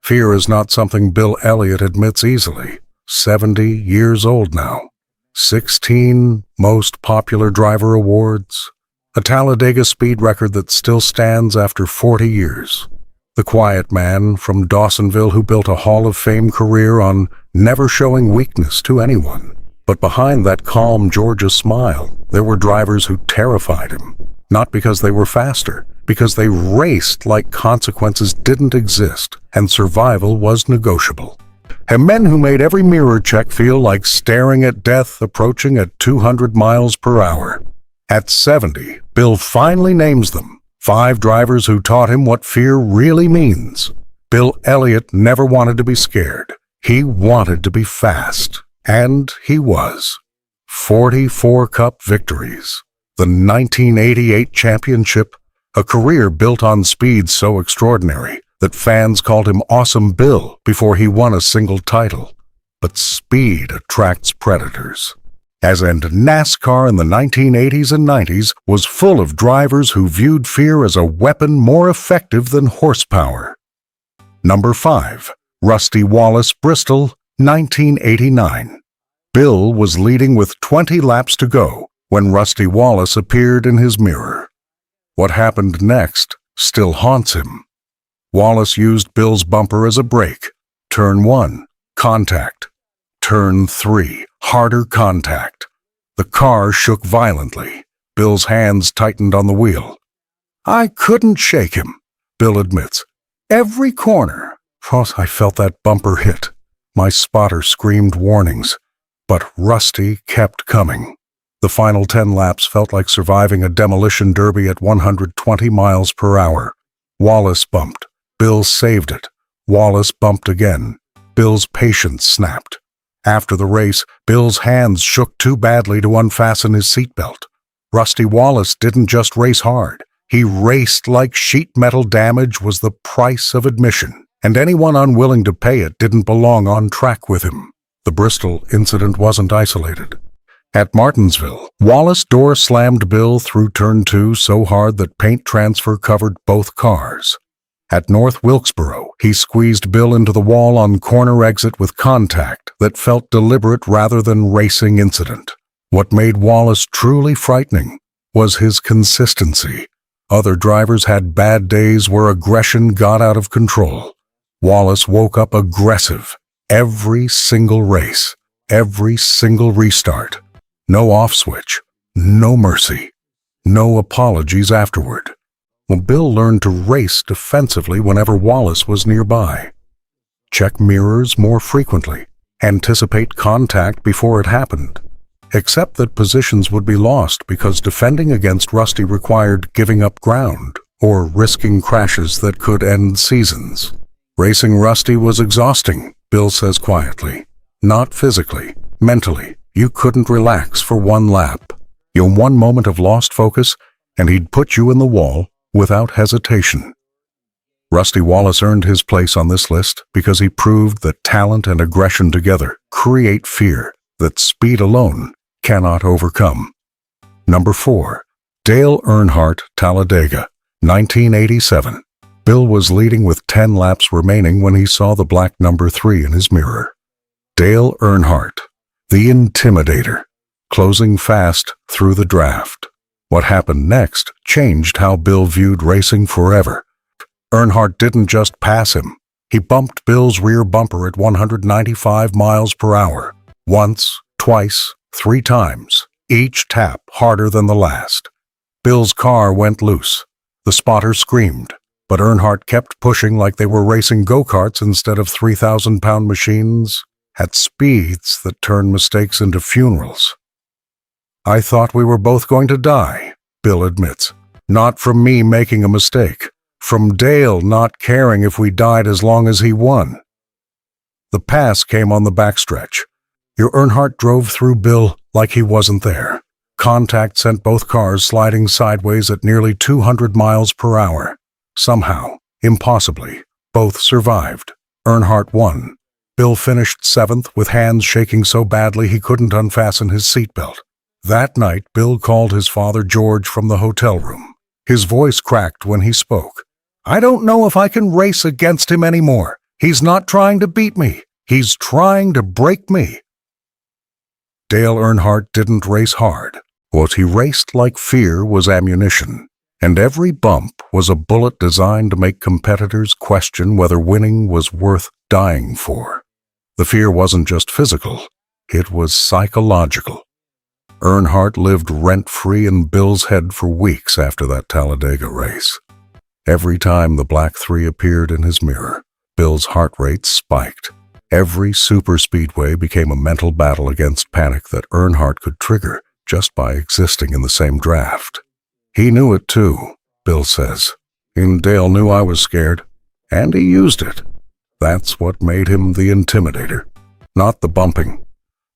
Fear is not something Bill Elliott admits easily. 70 years old now. 16 most popular driver awards. A Talladega speed record that still stands after 40 years. The quiet man from Dawsonville who built a Hall of Fame career on never showing weakness to anyone. But behind that calm Georgia smile, there were drivers who terrified him. Not because they were faster, because they raced like consequences didn't exist and survival was negotiable. And men who made every mirror check feel like staring at death approaching at 200 miles per hour. At 70, Bill finally names them. 5 drivers who taught him what fear really means. Bill Elliott never wanted to be scared. He wanted to be fast. And he was. 44 Cup victories. The 1988 championship, a career built on speed so extraordinary that fans called him Awesome Bill before he won a single title. But speed attracts predators. As in NASCAR in the 1980s and 90s was full of drivers who viewed fear as a weapon more effective than horsepower. Number 5. Rusty Wallace, Bristol, 1989. Bill was leading with 20 laps to go when Rusty Wallace appeared in his mirror. What happened next still haunts him. Wallace used Bill's bumper as a brake. Turn 1, contact. Turn 3, harder contact. The car shook violently. Bill's hands tightened on the wheel. I couldn't shake him, Bill admits. Every corner. I felt that bumper hit. My spotter screamed warnings. But Rusty kept coming. The final 10 laps felt like surviving a demolition derby at 120 miles per hour. Wallace bumped. Bill saved it. Wallace bumped again. Bill's patience snapped. After the race, Bill's hands shook too badly to unfasten his seatbelt. Rusty Wallace didn't just race hard. He raced like sheet metal damage was the price of admission, and anyone unwilling to pay it didn't belong on track with him. The Bristol incident wasn't isolated. At Martinsville, Wallace door slammed Bill through turn 2 so hard that paint transfer covered both cars. At North Wilkesboro, he squeezed Bill into the wall on corner exit with contact that felt deliberate rather than racing incident. What made Wallace truly frightening was his consistency. Other drivers had bad days where aggression got out of control. Wallace woke up aggressive every single race, every single restart. No off switch, no mercy, no apologies afterward. Well, Bill learned to race defensively whenever Wallace was nearby. Check mirrors more frequently. Anticipate contact before it happened. Accept that positions would be lost because defending against Rusty required giving up ground or risking crashes that could end seasons. Racing Rusty was exhausting, Bill says quietly. Not physically, mentally. You couldn't relax for one lap. Your one moment of lost focus, and he'd put you in the wall without hesitation. Rusty Wallace earned his place on this list because he proved that talent and aggression together create fear that speed alone cannot overcome. Number 4. Dale Earnhardt, Talladega, 1987. Bill was leading with 10 laps remaining when he saw the black number 3 in his mirror. Dale Earnhardt, the Intimidator, closing fast through the draft. What happened next changed how Bill viewed racing forever. Earnhardt didn't just pass him. He bumped Bill's rear bumper at 195 miles per hour. Once, twice, 3 times, each tap harder than the last. Bill's car went loose. The spotter screamed, but Earnhardt kept pushing like they were racing go-karts instead of 3,000-pound machines at speeds that turned mistakes into funerals. I thought we were both going to die, Bill admits. Not from me making a mistake. From Dale not caring if we died as long as he won. The pass came on the backstretch. Your Earnhardt drove through Bill like he wasn't there. Contact sent both cars sliding sideways at nearly 200 miles per hour. Somehow, impossibly, both survived. Earnhardt won. Bill finished 7th with hands shaking so badly he couldn't unfasten his seatbelt. That night, Bill called his father George from the hotel room. His voice cracked when he spoke. I don't know if I can race against him anymore. He's not trying to beat me. He's trying to break me. Dale Earnhardt didn't race hard. What he raced like fear was ammunition, and every bump was a bullet designed to make competitors question whether winning was worth dying for. The fear wasn't just physical, it was psychological. Earnhardt lived rent-free in Bill's head for weeks after that Talladega race. Every time the Black 3 appeared in his mirror, Bill's heart rate spiked. Every superspeedway became a mental battle against panic that Earnhardt could trigger just by existing in the same draft. He knew it too, Bill says, and Dale knew I was scared, and he used it. That's what made him the intimidator, not the bumping.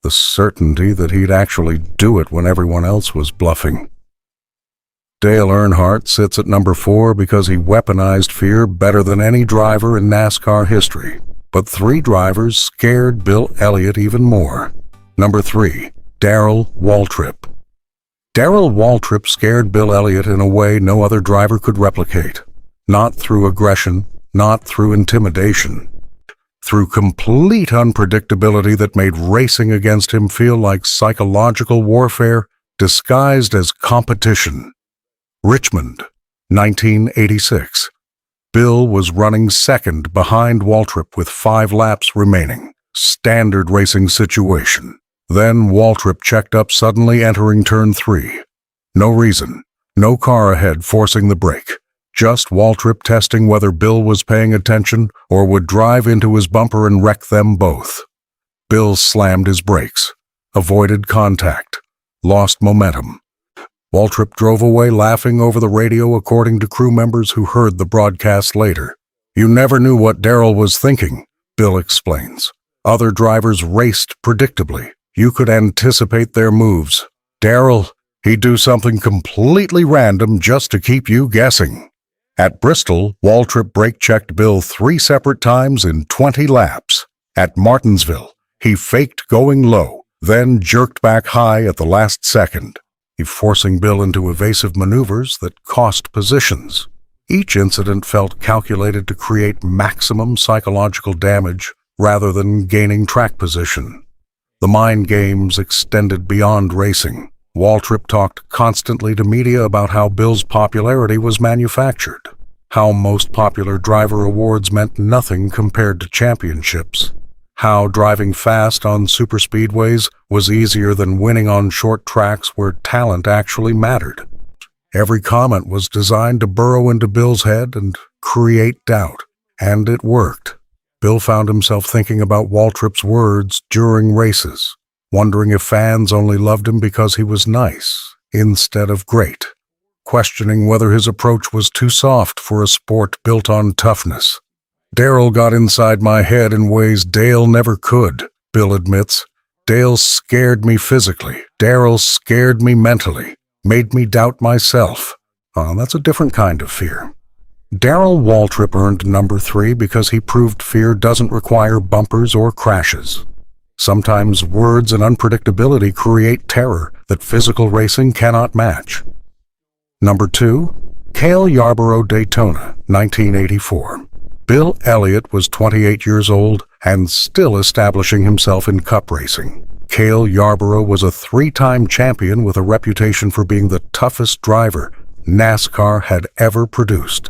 The certainty that he'd actually do it when everyone else was bluffing. Dale Earnhardt sits at number 4 because he weaponized fear better than any driver in NASCAR history. But 3 drivers scared Bill Elliott even more. Number 3, Darrell Waltrip. Darrell Waltrip scared Bill Elliott in a way no other driver could replicate. Not through aggression, not through intimidation. Through complete unpredictability that made racing against him feel like psychological warfare disguised as competition. Richmond, 1986. Bill was running second behind Waltrip with 5 laps remaining. Standard racing situation. Then Waltrip checked up suddenly entering turn 3. No reason. No car ahead forcing the brake. Just Waltrip testing whether Bill was paying attention or would drive into his bumper and wreck them both. Bill slammed his brakes, avoided contact, lost momentum. Waltrip drove away laughing over the radio according to crew members who heard the broadcast later. You never knew what Darrell was thinking, Bill explains. Other drivers raced predictably. You could anticipate their moves. Darrell, he'd do something completely random just to keep you guessing. At Bristol, Waltrip brake-checked Bill 3 separate times in 20 laps. At Martinsville, he faked going low, then jerked back high at the last second, forcing Bill into evasive maneuvers that cost positions. Each incident felt calculated to create maximum psychological damage rather than gaining track position. The mind games extended beyond racing. Waltrip talked constantly to media about how Bill's popularity was manufactured, how most popular driver awards meant nothing compared to championships, how driving fast on superspeedways was easier than winning on short tracks where talent actually mattered. Every comment was designed to burrow into Bill's head and create doubt, and it worked. Bill found himself thinking about Waltrip's words during races, wondering if fans only loved him because he was nice instead of great, questioning whether his approach was too soft for a sport built on toughness. Darrell got inside my head in ways Dale never could, Bill admits. Dale scared me physically. Darrell scared me mentally, made me doubt myself. That's a different kind of fear. Darrell Waltrip earned number 3 because he proved fear doesn't require bumpers or crashes. Sometimes words and unpredictability create terror that physical racing cannot match. Number 2, Cale Yarborough Daytona, 1984. Bill Elliott was 28 years old and still establishing himself in cup racing. Cale Yarborough was a 3-time champion with a reputation for being the toughest driver NASCAR had ever produced.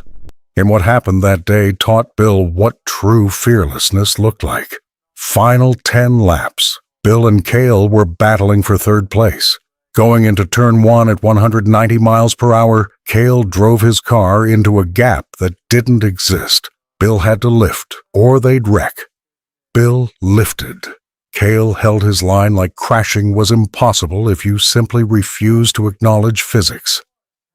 And what happened that day taught Bill what true fearlessness looked like. Final 10 laps. Bill and Cale were battling for 3rd place. Going into turn 1 at 190 miles per hour, Cale drove his car into a gap that didn't exist. Bill had to lift, or they'd wreck. Bill lifted. Cale held his line like crashing was impossible if you simply refused to acknowledge physics.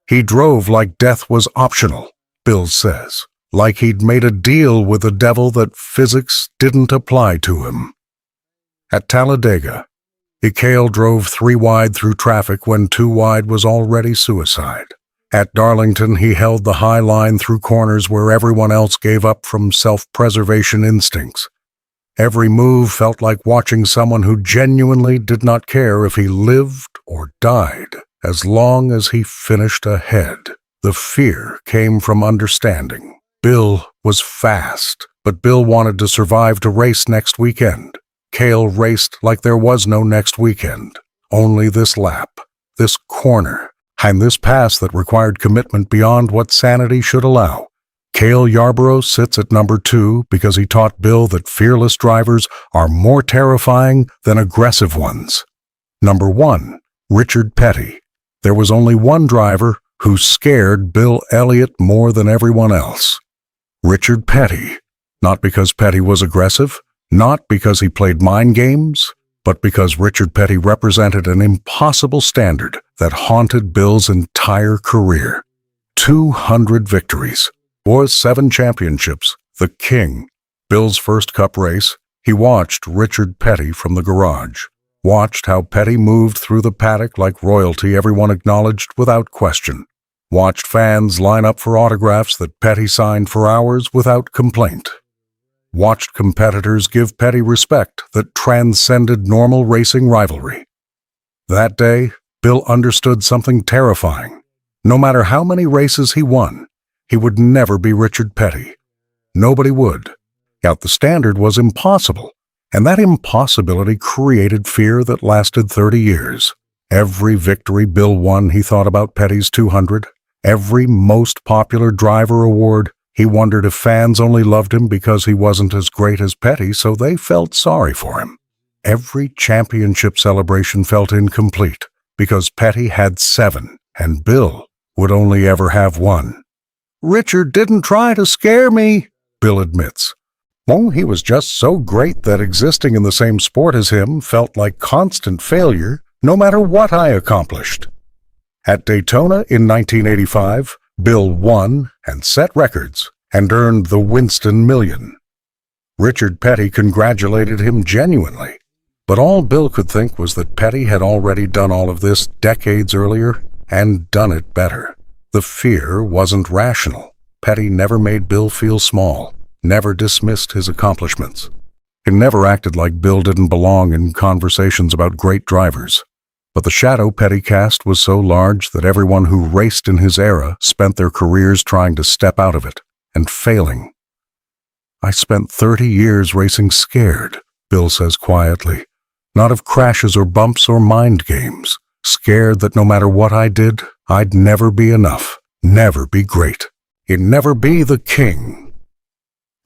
He drove like death was optional, Bill says, like he'd made a deal with the devil that physics didn't apply to him. At Talladega, Cale drove 3 wide through traffic when 2 wide was already suicide. At Darlington, he held the high line through corners where everyone else gave up from self-preservation instincts. Every move felt like watching someone who genuinely did not care if he lived or died, as long as he finished ahead. The fear came from understanding. Bill was fast, but Bill wanted to survive to race next weekend. Cale raced like there was no next weekend. Only this lap, this corner, and this pass that required commitment beyond what sanity should allow. Cale Yarborough sits at number 2 because he taught Bill that fearless drivers are more terrifying than aggressive ones. Number 1, Richard Petty. There was only one driver who scared Bill Elliott more than everyone else. Richard Petty. Not because Petty was aggressive, not because he played mind games, but because Richard Petty represented an impossible standard that haunted Bill's entire career. 200 victories, or 7 championships, the king. Bill's first Cup race, he watched Richard Petty from the garage, watched how Petty moved through the paddock like royalty everyone acknowledged without question, watched fans line up for autographs that Petty signed for hours without complaint, watched competitors give Petty respect that transcended normal racing rivalry. That day, Bill understood something terrifying. No matter how many races he won, he would never be Richard Petty. Nobody would. Yet the standard was impossible, and that impossibility created fear that lasted 30 years. Every victory Bill won, he thought about Petty's 200. Every most popular driver award, he wondered if fans only loved him because he wasn't as great as Petty, so they felt sorry for him. Every championship celebration felt incomplete because Petty had 7, and Bill would only ever have 1. "Richard didn't try to scare me," Bill admits. "Oh, he was just so great that existing in the same sport as him felt like constant failure, no matter what I accomplished." At Daytona in 1985, Bill won and set records and earned the Winston Million. Richard Petty congratulated him genuinely, but all Bill could think was that Petty had already done all of this decades earlier and done it better. The fear wasn't rational. Petty never made Bill feel small, never dismissed his accomplishments. He never acted like Bill didn't belong in conversations about great drivers. But the shadow Petty cast was so large that everyone who raced in his era spent their careers trying to step out of it and failing. "I spent 30 years racing scared," Bill says quietly. "Not of crashes or bumps or mind games. Scared that no matter what I did, I'd never be enough, never be great. He'd never be the king."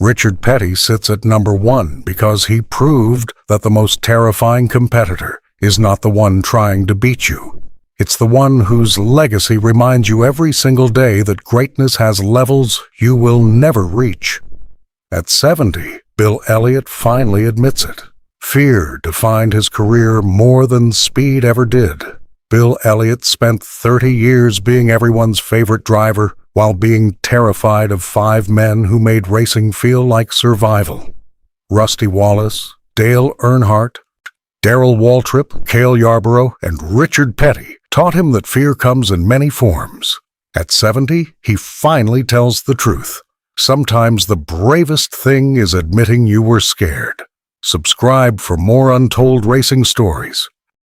Richard Petty sits at number 1 because he proved that the most terrifying competitor is not the one trying to beat you. It's the one whose legacy reminds you every single day that greatness has levels you will never reach. At 70, Bill Elliott finally admits it. Fear defined his career more than speed ever did. Bill Elliott spent 30 years being everyone's favorite driver while being terrified of 5 men who made racing feel like survival. Rusty Wallace, Dale Earnhardt, Darrell Waltrip, Cale Yarborough, and Richard Petty taught him that fear comes in many forms. At 70, he finally tells the truth. Sometimes the bravest thing is admitting you were scared. Subscribe for more untold racing stories.